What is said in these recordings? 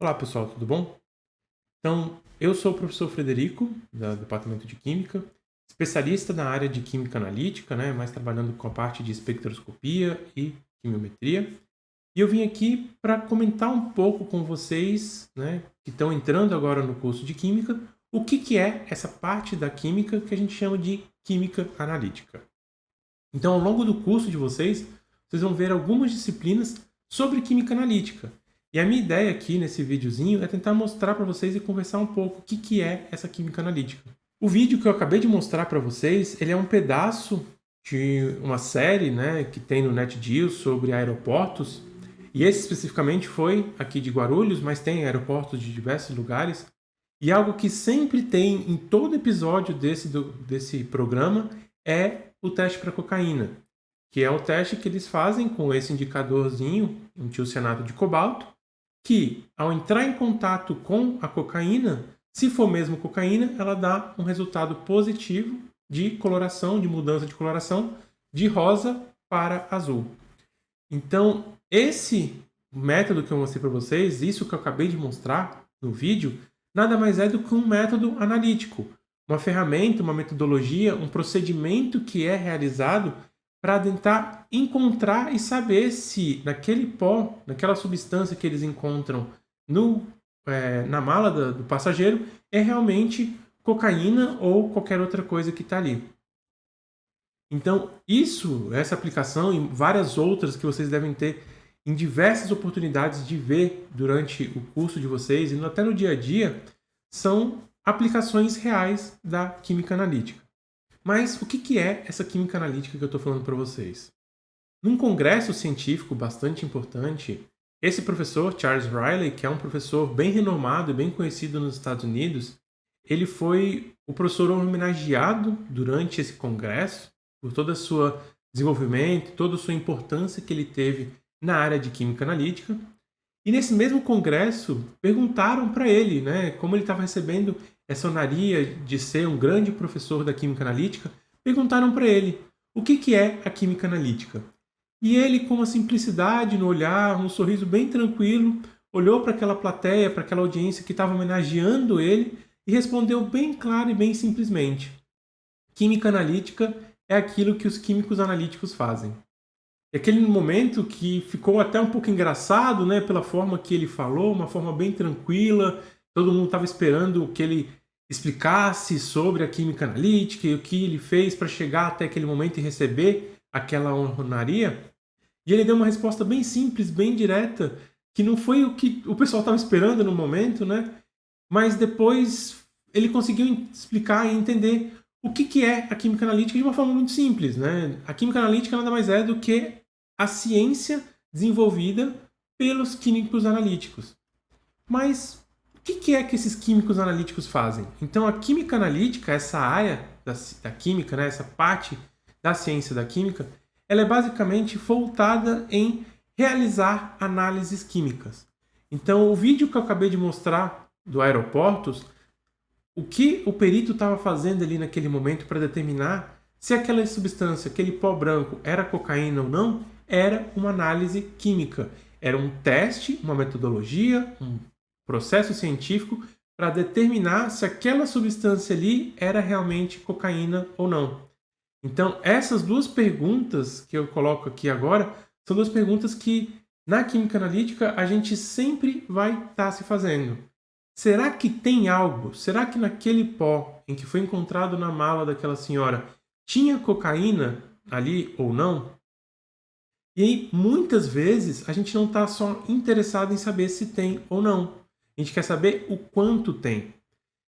Olá pessoal, tudo bom? Então, eu sou o professor Frederico, do Departamento de Química, especialista na área de Química Analítica, né, mais trabalhando com a parte de espectroscopia e quimiometria. E eu vim aqui para comentar um pouco com vocês, né, que estão entrando agora no curso de Química, o que é essa parte da Química que a gente chama de Química Analítica. Então, ao longo do curso de vocês vão ver algumas disciplinas sobre Química Analítica. E a minha ideia aqui nesse videozinho é tentar mostrar para vocês e conversar um pouco o que é essa Química Analítica. O vídeo que eu acabei de mostrar para vocês, ele é um pedaço de uma série, né, que tem no NetGeo sobre aeroportos. E esse especificamente foi aqui de Guarulhos, mas tem aeroportos de diversos lugares. E algo que sempre tem em todo episódio desse programa é o teste para cocaína, que é o teste que eles fazem com esse indicadorzinho, um tiocianato de cobalto, que ao entrar em contato com a cocaína, se for mesmo cocaína, ela dá um resultado positivo de coloração, de mudança de coloração, de rosa para azul. Então, esse método que eu mostrei para vocês, isso que eu acabei de mostrar no vídeo, nada mais é do que um método analítico, uma ferramenta, uma metodologia, um procedimento que é realizado para tentar encontrar e saber se naquele pó, naquela substância que eles encontram na mala do passageiro, é realmente cocaína ou qualquer outra coisa que está ali. Então, essa aplicação e várias outras que vocês devem ter em diversas oportunidades de ver durante o curso de vocês e até no dia a dia, são aplicações reais da química analítica. Mas o que é essa química analítica que eu estou falando para vocês? Num congresso científico bastante importante, esse professor, Charles Riley, que é um professor bem renomado e bem conhecido nos Estados Unidos, ele foi o professor homenageado durante esse congresso por todo o seu desenvolvimento, toda a sua importância que ele teve na área de química analítica. E nesse mesmo congresso, perguntaram para ele, né, como ele estava recebendo essa honraria de ser um grande professor da química analítica, perguntaram para ele o que é a química analítica. E ele, com uma simplicidade no olhar, um sorriso bem tranquilo, olhou para aquela plateia, para aquela audiência que estava homenageando ele e respondeu bem claro e bem simplesmente: química analítica é aquilo que os químicos analíticos fazem. E aquele momento que ficou até um pouco engraçado, né, pela forma que ele falou, uma forma bem tranquila, todo mundo estava esperando que ele explicasse sobre a química analítica e o que ele fez para chegar até aquele momento e receber aquela honraria. E ele deu uma resposta bem simples, bem direta, que não foi o que o pessoal estava esperando no momento, né? Mas depois ele conseguiu explicar e entender o que é a química analítica de uma forma muito simples, né? A química analítica nada mais é do que a ciência desenvolvida pelos químicos analíticos. Mas o que é que esses químicos analíticos fazem? Então, a química analítica, essa área da química, né, essa parte da ciência da química, ela é basicamente voltada em realizar análises químicas. Então, o vídeo que eu acabei de mostrar do aeroportos, o que o perito estava fazendo ali naquele momento para determinar se aquela substância, aquele pó branco, era cocaína ou não, era uma análise química. Era um teste, uma metodologia, um processo científico para determinar se aquela substância ali era realmente cocaína ou não. Então, essas duas perguntas que eu coloco aqui agora são duas perguntas que, na química analítica, a gente sempre vai estar se fazendo. Será que tem algo? Será que naquele pó em que foi encontrado na mala daquela senhora tinha cocaína ali ou não? E aí, muitas vezes, a gente não está só interessado em saber se tem ou não. A gente quer saber o quanto tem.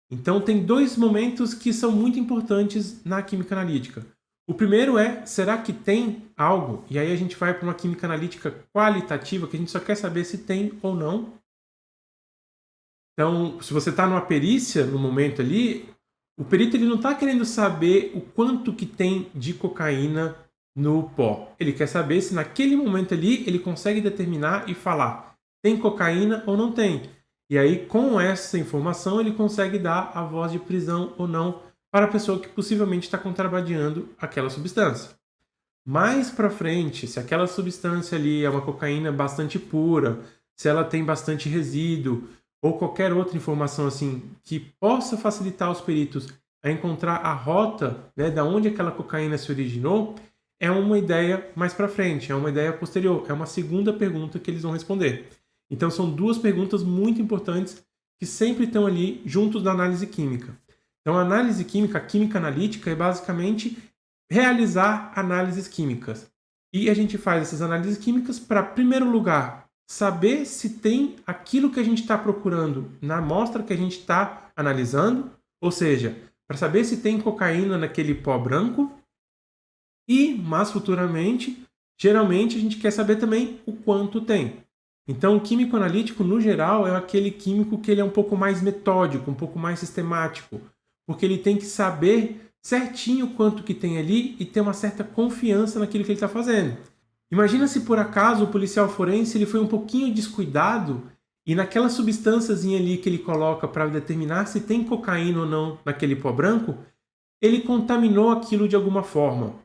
Então, tem dois momentos que são muito importantes na química analítica. O primeiro é, será que tem algo? E aí a gente vai para uma química analítica qualitativa, que a gente só quer saber se tem ou não. Então, se você está numa perícia no momento ali, o perito ele não está querendo saber o quanto que tem de cocaína no pó. Ele quer saber se naquele momento ali ele consegue determinar e falar tem cocaína ou não tem. E aí, com essa informação, ele consegue dar a voz de prisão ou não para a pessoa que possivelmente está contrabandeando aquela substância. Mais para frente, se aquela substância ali é uma cocaína bastante pura, se ela tem bastante resíduo, ou qualquer outra informação assim que possa facilitar os peritos a encontrar a rota, né, da onde aquela cocaína se originou, é uma ideia mais para frente, é uma ideia posterior, é uma segunda pergunta que eles vão responder. Então são duas perguntas muito importantes que sempre estão ali juntos na análise química. Então a análise química, a química analítica, é basicamente realizar análises químicas. E a gente faz essas análises químicas para, em primeiro lugar, saber se tem aquilo que a gente está procurando na amostra que a gente está analisando, ou seja, para saber se tem cocaína naquele pó branco, e mais futuramente, geralmente a gente quer saber também o quanto tem. Então, o químico analítico, no geral, é aquele químico que ele é um pouco mais metódico, um pouco mais sistemático, porque ele tem que saber certinho quanto que tem ali e ter uma certa confiança naquilo que ele está fazendo. Imagina se por acaso o policial forense ele foi um pouquinho descuidado e naquela substânciazinha ali que ele coloca para determinar se tem cocaína ou não naquele pó branco, ele contaminou aquilo de alguma forma.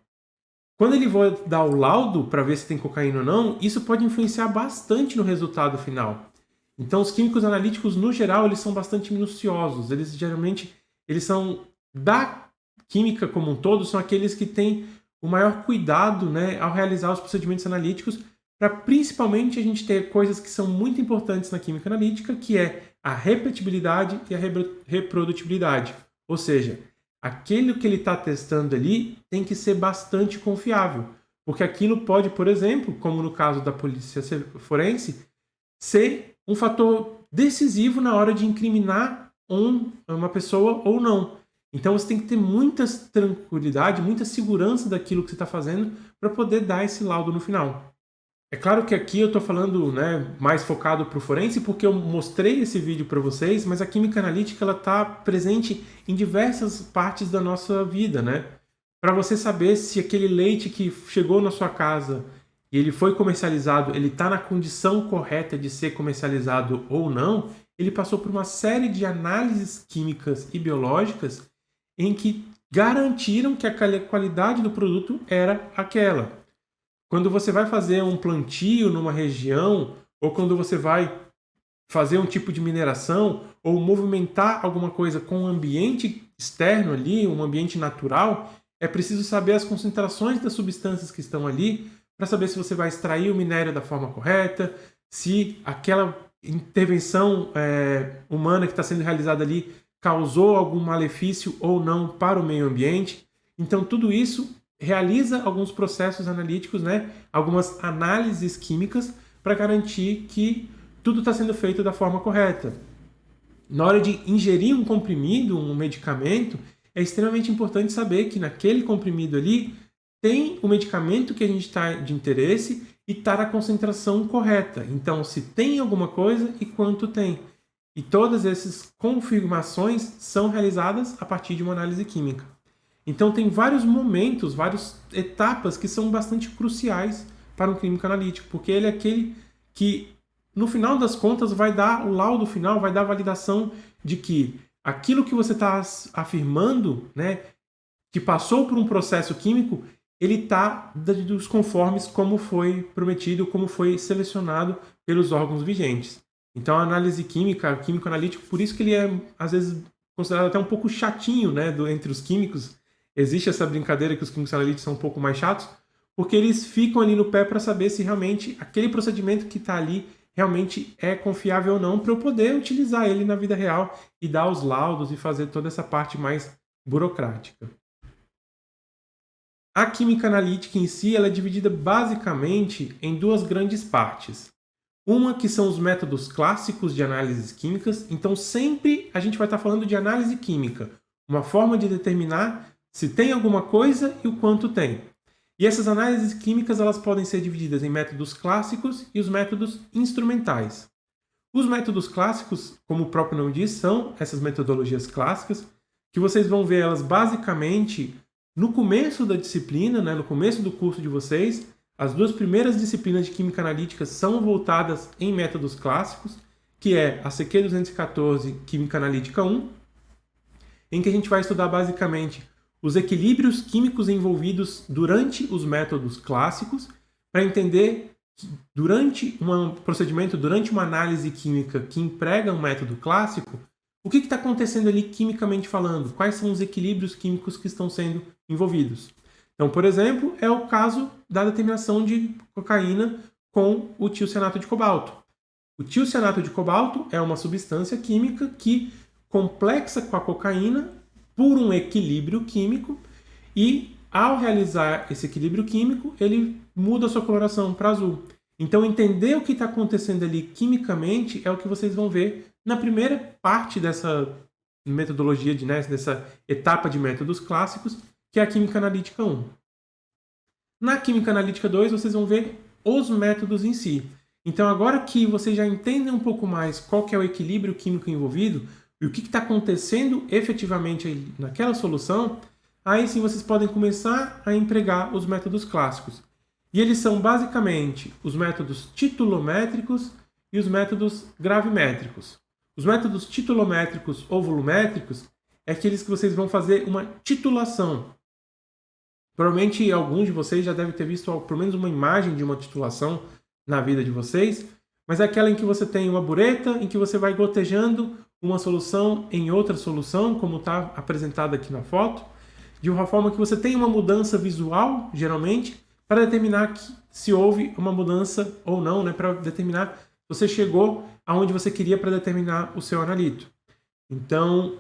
Quando ele vai dar o laudo para ver se tem cocaína ou não, isso pode influenciar bastante no resultado final. Então, os químicos analíticos, no geral, eles são bastante minuciosos. Eles são, da química como um todo, são aqueles que têm o maior cuidado, né, ao realizar os procedimentos analíticos, para principalmente a gente ter coisas que são muito importantes na química analítica, que é a repetibilidade e a reprodutibilidade. Ou seja, aquilo que ele está testando ali tem que ser bastante confiável, porque aquilo pode, por exemplo, como no caso da polícia forense, ser um fator decisivo na hora de incriminar uma pessoa ou não. Então você tem que ter muita tranquilidade, muita segurança daquilo que você está fazendo para poder dar esse laudo no final. É claro que aqui eu estou falando, né, mais focado para o forense porque eu mostrei esse vídeo para vocês, mas a química analítica está presente em diversas partes da nossa vida, né? Para você saber se aquele leite que chegou na sua casa e ele foi comercializado, ele está na condição correta de ser comercializado ou não, ele passou por uma série de análises químicas e biológicas em que garantiram que a qualidade do produto era aquela. Quando você vai fazer um plantio numa região, ou quando você vai fazer um tipo de mineração, ou movimentar alguma coisa com um ambiente externo ali, um ambiente natural, é preciso saber as concentrações das substâncias que estão ali, para saber se você vai extrair o minério da forma correta, se aquela intervenção humana que está sendo realizada ali causou algum malefício ou não para o meio ambiente. Então, tudo isso realiza alguns processos analíticos, né? Algumas análises químicas para garantir que tudo está sendo feito da forma correta. Na hora de ingerir um comprimido, um medicamento, é extremamente importante saber que naquele comprimido ali tem o medicamento que a gente está de interesse e está na concentração correta. Então, se tem alguma coisa e quanto tem. E todas essas confirmações são realizadas a partir de uma análise química. Então tem vários momentos, várias etapas que são bastante cruciais para um químico analítico, porque ele é aquele que, no final das contas, vai dar o laudo final, vai dar a validação de que aquilo que você está afirmando, né, que passou por um processo químico, ele está dos conformes como foi prometido, como foi selecionado pelos órgãos vigentes. Então a análise química, o químico analítico, por isso que ele é, às vezes, considerado até um pouco chatinho, né, entre os químicos. Existe essa brincadeira que os químicos analíticos são um pouco mais chatos, porque eles ficam ali no pé para saber se realmente aquele procedimento que está ali realmente é confiável ou não, para eu poder utilizar ele na vida real e dar os laudos e fazer toda essa parte mais burocrática. A química analítica em si ela é dividida basicamente em duas grandes partes. Uma que são os métodos clássicos de análises químicas, então sempre a gente vai estar falando de análise química, uma forma de determinar se tem alguma coisa e o quanto tem. E essas análises químicas elas podem ser divididas em métodos clássicos e os métodos instrumentais. Os métodos clássicos, como o próprio nome diz, são essas metodologias clássicas, que vocês vão ver elas basicamente no começo da disciplina, né, no começo do curso de vocês. As duas primeiras disciplinas de Química Analítica são voltadas em métodos clássicos, que é a CQ 214 Química Analítica 1, em que a gente vai estudar basicamente os equilíbrios químicos envolvidos durante os métodos clássicos, para entender durante um procedimento, durante uma análise química que emprega um método clássico, o que está acontecendo ali quimicamente falando? Quais são os equilíbrios químicos que estão sendo envolvidos? Então, por exemplo, é o caso da determinação de cocaína com o tiocianato de cobalto. O tiocianato de cobalto é uma substância química que complexa com a cocaína por um equilíbrio químico e, ao realizar esse equilíbrio químico, ele muda a sua coloração para azul. Então, entender o que está acontecendo ali quimicamente é o que vocês vão ver na primeira parte dessa metodologia, dessa etapa de métodos clássicos, que é a Química Analítica 1. Na Química Analítica 2, vocês vão ver os métodos em si. Então, agora que vocês já entendem um pouco mais qual que é o equilíbrio químico envolvido e o que está acontecendo efetivamente naquela solução, aí sim vocês podem começar a empregar os métodos clássicos. E eles são basicamente os métodos titulométricos e os métodos gravimétricos. Os métodos titulométricos ou volumétricos é aqueles que vocês vão fazer uma titulação. Provavelmente alguns de vocês já devem ter visto pelo menos uma imagem de uma titulação na vida de vocês, mas é aquela em que você tem uma bureta, em que você vai gotejando uma solução em outra solução, como está apresentado aqui na foto, de uma forma que você tem uma mudança visual, geralmente, para determinar se houve uma mudança ou não, para determinar se você chegou aonde você queria para determinar o seu analito. Então,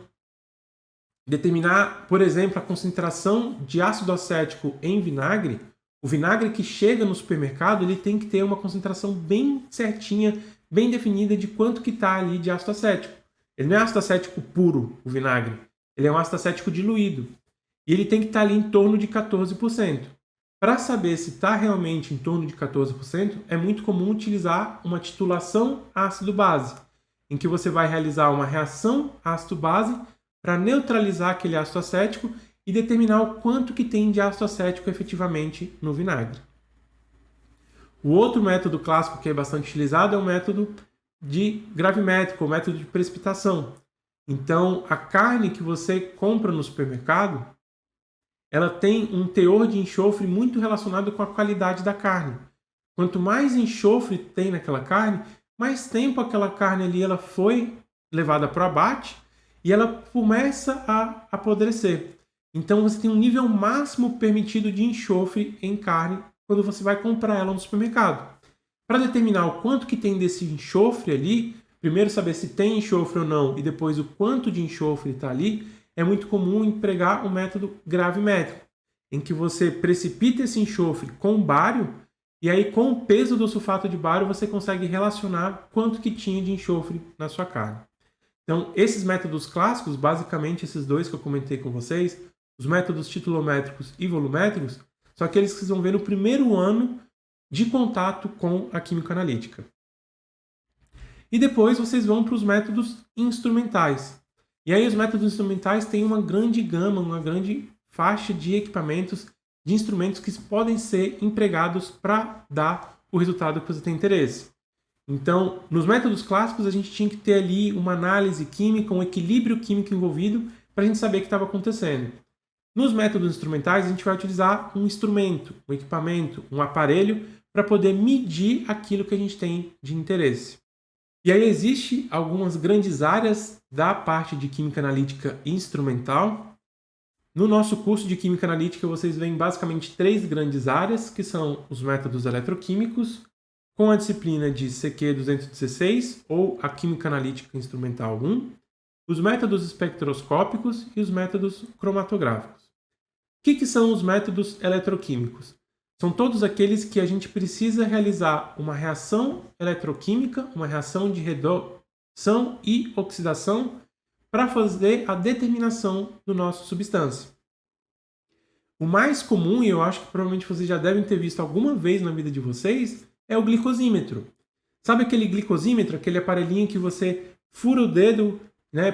determinar, por exemplo, a concentração de ácido acético em vinagre, o vinagre que chega no supermercado, ele tem que ter uma concentração bem certinha, bem definida de quanto que está ali de ácido acético. Ele não é ácido acético puro, o vinagre. Ele é um ácido acético diluído. E ele tem que estar ali em torno de 14%. Para saber se está realmente em torno de 14%, é muito comum utilizar uma titulação ácido-base, em que você vai realizar uma reação ácido-base para neutralizar aquele ácido acético e determinar o quanto que tem de ácido acético efetivamente no vinagre. O outro método clássico que é bastante utilizado é o método de gravimétrico, o método de precipitação. Então, a carne que você compra no supermercado, ela tem um teor de enxofre muito relacionado com a qualidade da carne. Quanto mais enxofre tem naquela carne, mais tempo aquela carne ali ela foi levada para o abate e ela começa a apodrecer. Então você tem um nível máximo permitido de enxofre em carne quando você vai comprar ela no supermercado. Para determinar o quanto que tem desse enxofre ali, primeiro saber se tem enxofre ou não e depois o quanto de enxofre está ali, é muito comum empregar o método gravimétrico, em que você precipita esse enxofre com bário e aí com o peso do sulfato de bário você consegue relacionar quanto que tinha de enxofre na sua carne. Então, esses métodos clássicos, basicamente esses dois que eu comentei com vocês, os métodos titulométricos e volumétricos, são aqueles que vocês vão ver no primeiro ano de contato com a química analítica. E depois vocês vão para os métodos instrumentais. E aí os métodos instrumentais têm uma grande gama, uma grande faixa de equipamentos, de instrumentos que podem ser empregados para dar o resultado que você tem interesse. Então, nos métodos clássicos, a gente tinha que ter ali uma análise química, um equilíbrio químico envolvido para a gente saber o que estava acontecendo. Nos métodos instrumentais, a gente vai utilizar um instrumento, um equipamento, um aparelho para poder medir aquilo que a gente tem de interesse. E aí existe algumas grandes áreas da parte de química analítica instrumental. No nosso curso de química analítica, vocês veem basicamente 3 grandes áreas, que são os métodos eletroquímicos, com a disciplina de CQ 216, ou a Química Analítica Instrumental 1, os métodos espectroscópicos e os métodos cromatográficos. O que são os métodos eletroquímicos? São todos aqueles que a gente precisa realizar uma reação eletroquímica, uma reação de redução e oxidação para fazer a determinação do nosso substância. O mais comum, e eu acho que provavelmente vocês já devem ter visto alguma vez na vida de vocês, é o glicosímetro. Sabe aquele glicosímetro, aquele aparelhinho que você fura o dedo,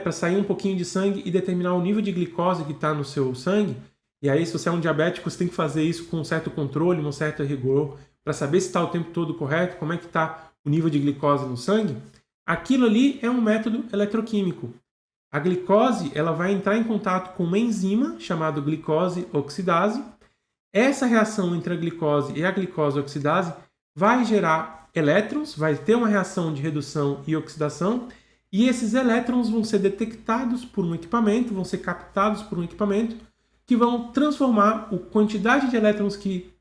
para sair um pouquinho de sangue e determinar o nível de glicose que está no seu sangue? E aí, se você é um diabético, você tem que fazer isso com um certo controle, um certo rigor, para saber se está o tempo todo correto, como é que está o nível de glicose no sangue. Aquilo ali é um método eletroquímico. A glicose ela vai entrar em contato com uma enzima chamada glicose oxidase. Essa reação entre a glicose e a glicose oxidase vai gerar elétrons, vai ter uma reação de redução e oxidação, e esses elétrons vão ser detectados por um equipamento, vão ser captados por um equipamento, que vão transformar a quantidade de elétrons que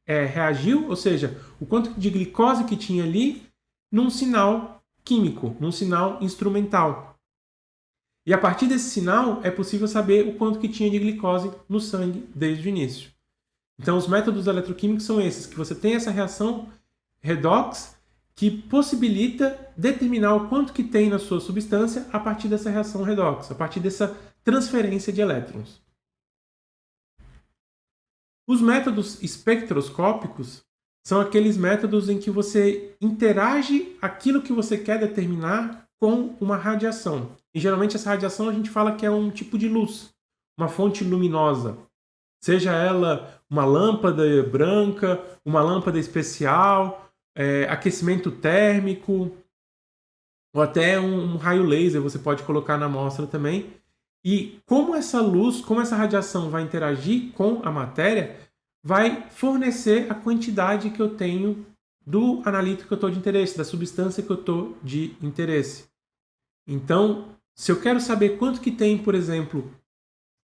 reagiu, ou seja, o quanto de glicose que tinha ali, num sinal químico, num sinal instrumental. E a partir desse sinal é possível saber o quanto que tinha de glicose no sangue desde o início. Então os métodos eletroquímicos são esses, que você tem essa reação redox que possibilita determinar o quanto que tem na sua substância a partir dessa reação redox, a partir dessa transferência de elétrons. Os métodos espectroscópicos são aqueles métodos em que você interage aquilo que você quer determinar com uma radiação. E geralmente essa radiação a gente fala que é um tipo de luz, uma fonte luminosa. Seja ela uma lâmpada branca, uma lâmpada especial, aquecimento térmico, ou até um raio laser você pode colocar na amostra também. E como essa luz, como essa radiação vai interagir com a matéria, vai fornecer a quantidade que eu tenho do analítico que eu estou de interesse, da substância que eu estou de interesse. Então, se eu quero saber quanto que tem, por exemplo,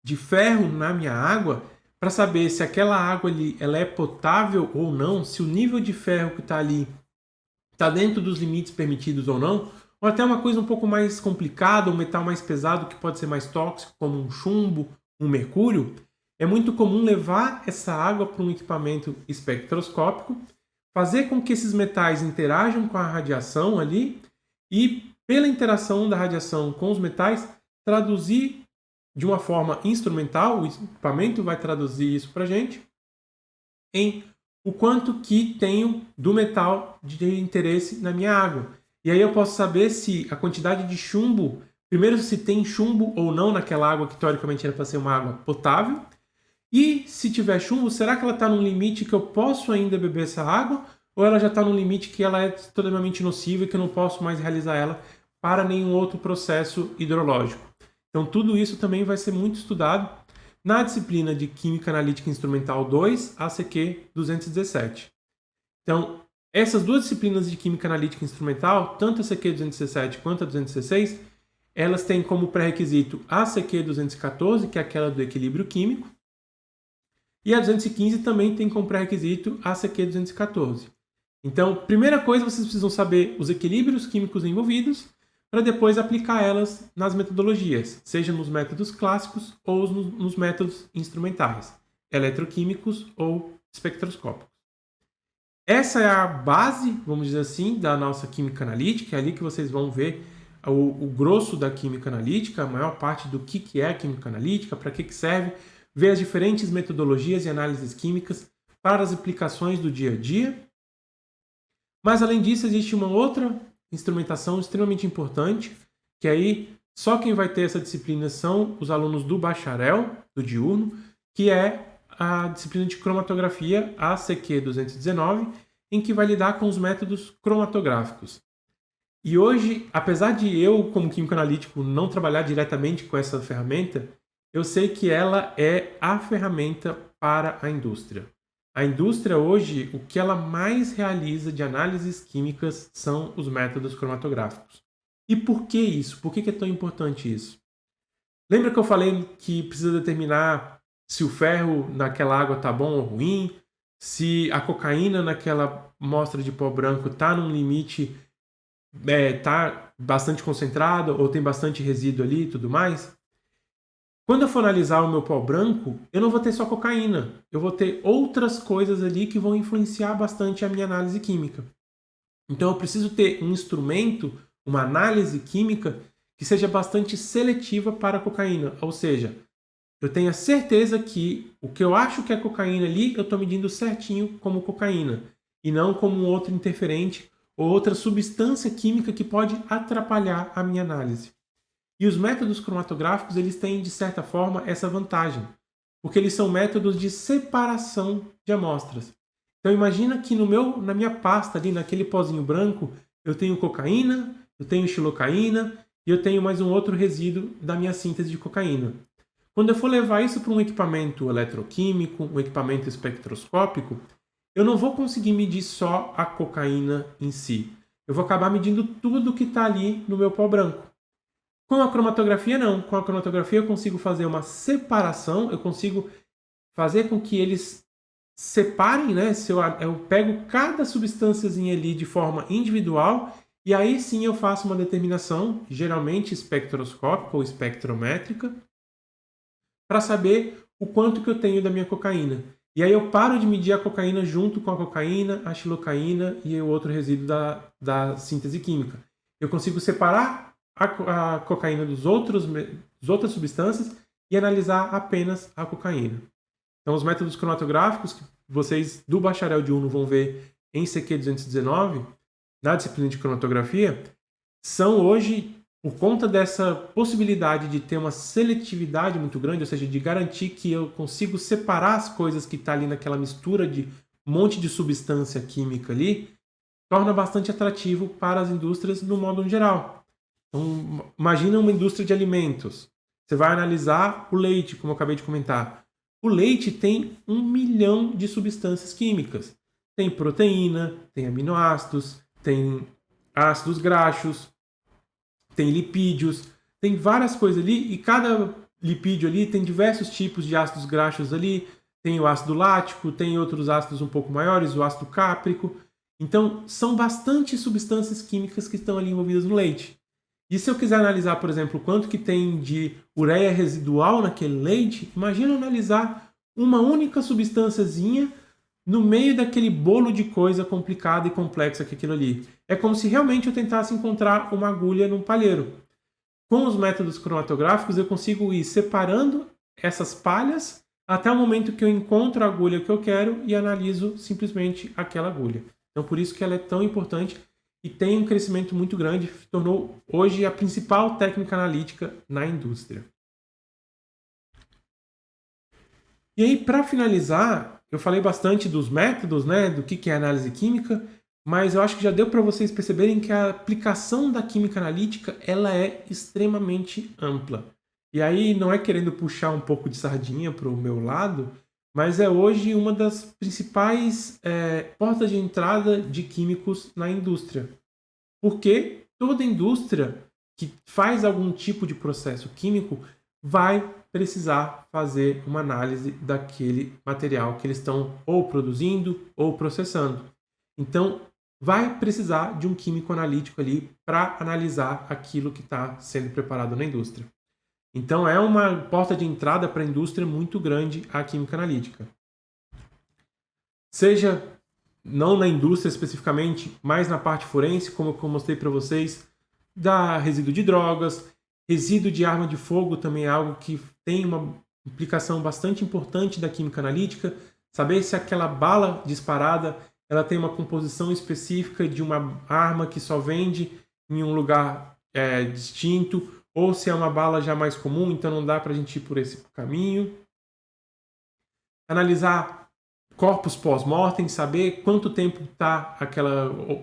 de ferro na minha água, para saber se aquela água ali ela é potável ou não, se o nível de ferro que está ali está dentro dos limites permitidos ou não, ou até uma coisa um pouco mais complicada, um metal mais pesado que pode ser mais tóxico, como um chumbo, um mercúrio, é muito comum levar essa água para um equipamento espectroscópico, fazer com que esses metais interajam com a radiação ali e, pela interação da radiação com os metais, traduzir de uma forma instrumental, o equipamento vai traduzir isso para a gente, em o quanto que tenho do metal de interesse na minha água. E aí eu posso saber se a quantidade de chumbo, primeiro se tem chumbo ou não naquela água que teoricamente era para ser uma água potável, e se tiver chumbo, será que ela está num limite que eu posso ainda beber essa água, ou ela já está num limite que ela é totalmente nociva e que eu não posso mais realizar ela para nenhum outro processo hidrológico. Então tudo isso também vai ser muito estudado na disciplina de Química Analítica Instrumental 2, ACQ 217. Então, essas duas disciplinas de Química Analítica Instrumental, tanto a ACQ 217 quanto a 216, elas têm como pré-requisito a ACQ 214, que é aquela do equilíbrio químico, e a 215 também tem como pré-requisito a ACQ 214. Então, primeira coisa, vocês precisam saber os equilíbrios químicos envolvidos, para depois aplicar elas nas metodologias, seja nos métodos clássicos ou nos métodos instrumentais, eletroquímicos ou espectroscópicos. Essa é a base, vamos dizer assim, da nossa química analítica, é ali que vocês vão ver o grosso da química analítica, a maior parte do que é a química analítica, para que serve, ver as diferentes metodologias e análises químicas para as aplicações do dia a dia. Mas, além disso, existe uma outra instrumentação extremamente importante, que aí só quem vai ter essa disciplina são os alunos do bacharel, do diurno, que é a disciplina de cromatografia ACQ 219, em que vai lidar com os métodos cromatográficos. E hoje, apesar de eu, como químico analítico, não trabalhar diretamente com essa ferramenta, eu sei que ela é a ferramenta para a indústria. A indústria hoje, o que ela mais realiza de análises químicas são os métodos cromatográficos. E por que isso? Por que é tão importante isso? Lembra que eu falei que precisa determinar se o ferro naquela água está bom ou ruim? Se a cocaína naquela amostra de pó branco está num limite, está bastante concentrada ou tem bastante resíduo ali e tudo mais? Quando eu for analisar o meu pó branco, eu não vou ter só cocaína. Eu vou ter outras coisas ali que vão influenciar bastante a minha análise química. Então eu preciso ter um instrumento, uma análise química que seja bastante seletiva para a cocaína. Ou seja, eu tenho a certeza que o que eu acho que é cocaína ali, eu estou medindo certinho como cocaína. E não como um outro interferente ou outra substância química que pode atrapalhar a minha análise. E os métodos cromatográficos, eles têm, de certa forma, essa vantagem, porque eles são métodos de separação de amostras. Então imagina que na minha pasta ali, naquele pozinho branco, eu tenho cocaína, eu tenho xilocaína e eu tenho mais um outro resíduo da minha síntese de cocaína. Quando eu for levar isso para um equipamento eletroquímico, um equipamento espectroscópico, eu não vou conseguir medir só a cocaína em si. Eu vou acabar medindo tudo que está ali no meu pó branco. Com a cromatografia, não. Com a cromatografia eu consigo fazer uma separação, eu consigo fazer com que eles separem, né? Se eu pego cada substânciazinha ali de forma individual e aí sim eu faço uma determinação, geralmente espectroscópica ou espectrométrica, para saber o quanto que eu tenho da minha cocaína. E aí eu paro de medir a cocaína junto com a cocaína, a xilocaína e o outro resíduo da síntese química. Eu consigo separar a cocaína das outras substâncias e analisar apenas a cocaína. Então, os métodos cromatográficos que vocês do bacharel de UNO vão ver em CQ 219, na disciplina de cromatografia, são hoje, por conta dessa possibilidade de ter uma seletividade muito grande, ou seja, de garantir que eu consigo separar as coisas que estão ali naquela mistura de um monte de substância química ali, torna bastante atrativo para as indústrias no modo geral. Então, imagina uma indústria de alimentos. Você vai analisar o leite, como eu acabei de comentar. O leite tem 1 milhão de substâncias químicas. Tem proteína, tem aminoácidos, tem ácidos graxos, tem lipídios, tem várias coisas ali e cada lipídio ali tem diversos tipos de ácidos graxos ali. Tem o ácido lático, tem outros ácidos um pouco maiores, o ácido cáprico. Então, são bastante substâncias químicas que estão ali envolvidas no leite. E se eu quiser analisar, por exemplo, quanto que tem de ureia residual naquele leite, imagina analisar uma única substânciazinha no meio daquele bolo de coisa complicada e complexa que é aquilo ali. É como se realmente eu tentasse encontrar uma agulha num palheiro. Com os métodos cromatográficos, eu consigo ir separando essas palhas até o momento que eu encontro a agulha que eu quero e analiso simplesmente aquela agulha. Então, por isso que ela é tão importante e tem um crescimento muito grande, se tornou hoje a principal técnica analítica na indústria. E aí, para finalizar, eu falei bastante dos métodos, né, do que é análise química, mas eu acho que já deu para vocês perceberem que a aplicação da química analítica ela é extremamente ampla. E aí, não é querendo puxar um pouco de sardinha para o meu lado, mas é hoje uma das principais portas de entrada de químicos na indústria. Porque toda indústria que faz algum tipo de processo químico vai precisar fazer uma análise daquele material que eles estão ou produzindo ou processando. Então, vai precisar de um químico analítico ali para analisar aquilo que está sendo preparado na indústria. Então, é uma porta de entrada para a indústria muito grande a química analítica. Seja não na indústria especificamente, mas na parte forense, como eu mostrei para vocês, da resíduo de drogas, resíduo de arma de fogo também é algo que tem uma implicação bastante importante da química analítica, saber se aquela bala disparada ela tem uma composição específica de uma arma que só vende em um lugar distinto, ou se é uma bala já mais comum, então não dá para a gente ir por esse caminho. Analisar corpos pós-mortem, saber quanto tempo está aquele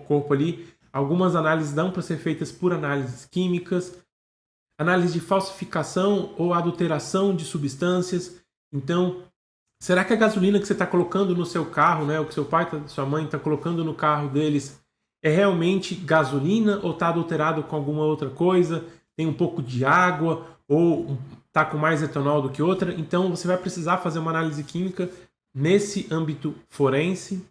corpo ali. Algumas análises dão para ser feitas por análises químicas. Análise de falsificação ou adulteração de substâncias. Então, será que a gasolina que você está colocando no seu carro, né, ou que seu pai, sua mãe está colocando no carro deles, é realmente gasolina ou está adulterado com alguma outra coisa? Tem um pouco de água ou está com mais etanol do que outra? Então, você vai precisar fazer uma análise química nesse âmbito forense.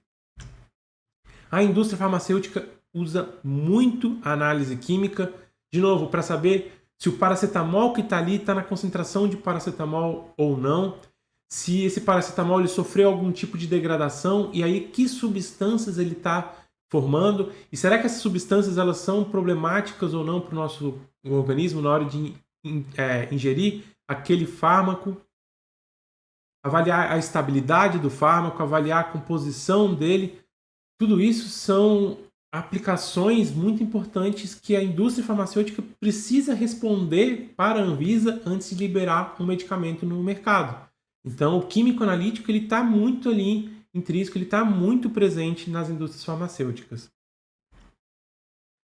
A indústria farmacêutica usa muito a análise química, de novo, para saber se o paracetamol que está ali está na concentração de paracetamol ou não, se esse paracetamol ele sofreu algum tipo de degradação e aí que substâncias ele está formando e será que essas substâncias elas são problemáticas ou não para o nosso organismo na hora de ingerir aquele fármaco. Avaliar a estabilidade do fármaco, avaliar a composição dele. Tudo isso são aplicações muito importantes que a indústria farmacêutica precisa responder para a Anvisa antes de liberar um medicamento no mercado. Então, o químico analítico está muito ali intrínseco, ele está muito presente nas indústrias farmacêuticas.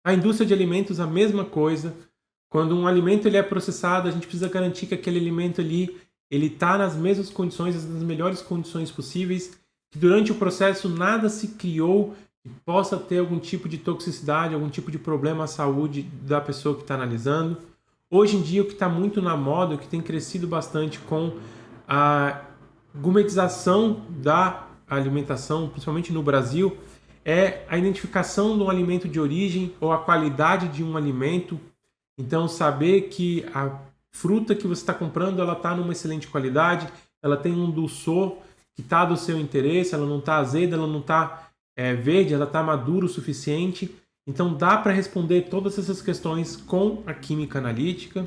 A indústria de alimentos, a mesma coisa. Quando um alimento ele é processado, a gente precisa garantir que aquele alimento ali ele está nas mesmas condições, nas melhores condições possíveis, que durante o processo nada se criou que possa ter algum tipo de toxicidade, algum tipo de problema à saúde da pessoa que está analisando. Hoje em dia, o que está muito na moda, o que tem crescido bastante com a gourmetização da alimentação, principalmente no Brasil, é a identificação de um alimento de origem ou a qualidade de um alimento. Então, saber que a fruta que você está comprando, ela está numa excelente qualidade, ela tem um dulçor que está do seu interesse, ela não está azeda, ela não está verde, ela está madura o suficiente. Então, dá para responder todas essas questões com a química analítica.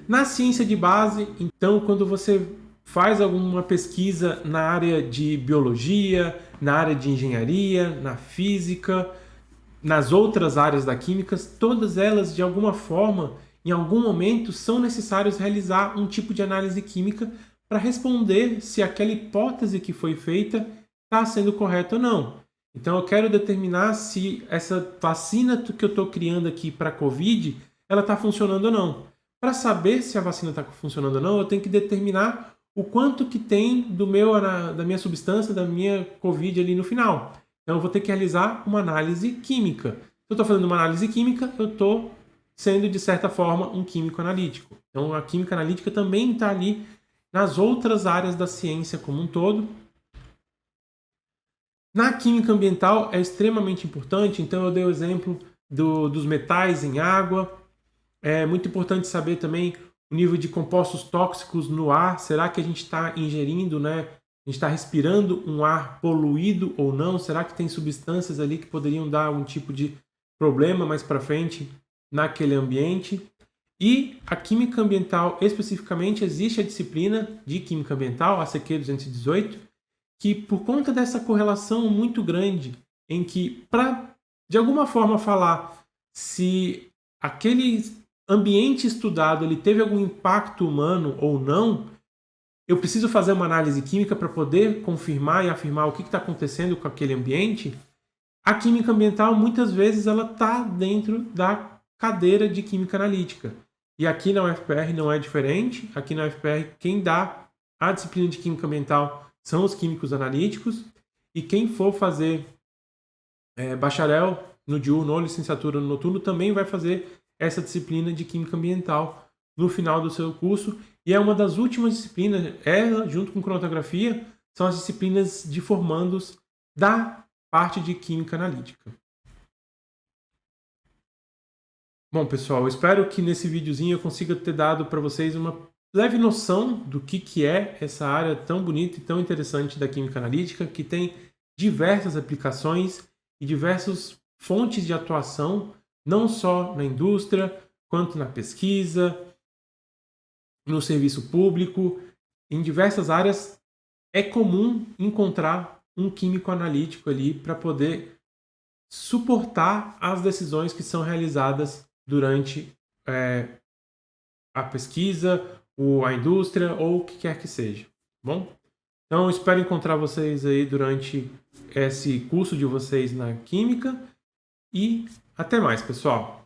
Na ciência de base, então, quando você faz alguma pesquisa na área de biologia, na área de engenharia, na física, nas outras áreas da química, todas elas, de alguma forma, em algum momento, são necessários realizar um tipo de análise química para responder se aquela hipótese que foi feita está sendo correta ou não. Então, eu quero determinar se essa vacina que eu estou criando aqui para a COVID, ela está funcionando ou não. Para saber se a vacina está funcionando ou não, eu tenho que determinar o quanto que tem da minha substância, da minha COVID ali no final. Então, eu vou ter que realizar uma análise química. Se eu estou fazendo uma análise química, eu estou sendo, de certa forma, um químico analítico. Então, a química analítica também está ali nas outras áreas da ciência como um todo. Na química ambiental é extremamente importante, então eu dei o exemplo dos metais em água. É muito importante saber também o nível de compostos tóxicos no ar. Será que a gente está ingerindo, né? A gente está respirando um ar poluído ou não? Será que tem substâncias ali que poderiam dar algum tipo de problema mais para frente naquele ambiente? E a química ambiental, especificamente, existe a disciplina de química ambiental, a CQ 218, que por conta dessa correlação muito grande em que, para de alguma forma falar se aquele ambiente estudado ele teve algum impacto humano ou não, eu preciso fazer uma análise química para poder confirmar e afirmar o que está acontecendo com aquele ambiente. A química ambiental, muitas vezes, ela está dentro da cadeira de química analítica. E aqui na UFPR não é diferente. Aqui na UFPR, quem dá a disciplina de química ambiental são os químicos analíticos, e quem for fazer bacharel no diurno ou licenciatura no noturno também vai fazer essa disciplina de química ambiental no final do seu curso, e é uma das últimas disciplinas, ela junto com cromatografia, são as disciplinas de formandos da parte de química analítica. Bom, pessoal, eu espero que nesse videozinho eu consiga ter dado para vocês uma leve noção do que é essa área tão bonita e tão interessante da química analítica, que tem diversas aplicações e diversas fontes de atuação, não só na indústria, quanto na pesquisa, no serviço público. Em diversas áreas é comum encontrar um químico analítico ali para poder suportar as decisões que são realizadas durante a pesquisa, a indústria ou o que quer que seja, bom? Então, espero encontrar vocês aí durante esse curso de vocês na Química e até mais, pessoal!